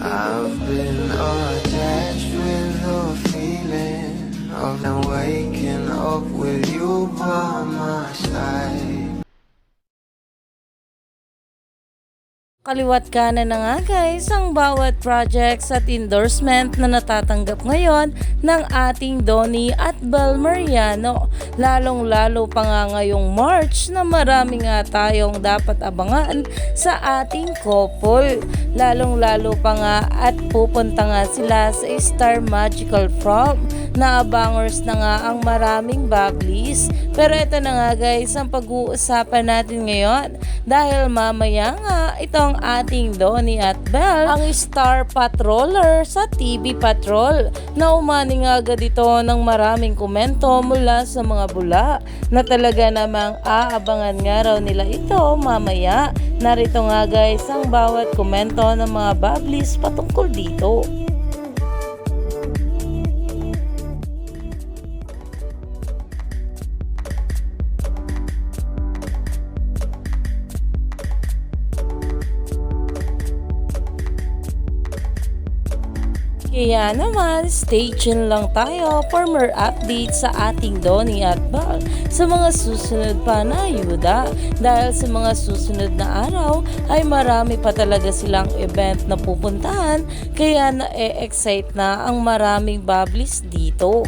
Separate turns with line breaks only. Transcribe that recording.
I've been attached with the feeling of now waking up with you by my side.
Kaliwat kanan na nga guys ang bawat projects at endorsement na natatanggap ngayon ng ating Donnie at Bel Mariano. Lalong lalo pa nga ngayong March na marami nga tayong dapat abangan sa ating couple. Lalong lalo pa nga at pupunta nga sila sa Star Magical Prom. Naabangers na nga ang maraming bablis. Pero ito na nga guys ang pag-uusapan natin ngayon dahil mamaya nga itong ating Donnie at Bel ang Star Patroller sa TV Patrol na umani nga agad ito ng maraming komento mula sa mga bula na talaga namang aabangan nga raw nila ito mamaya. Narito nga guys ang bawat komento ng mga bablis patungkol dito. Kaya naman, stay tuned lang tayo for more updates sa ating Donnie at Bel sa mga susunod pa na ayuda. Dahil sa mga susunod na araw ay marami pa talaga silang event na pupuntahan kaya na-excite na ang maraming bablis dito.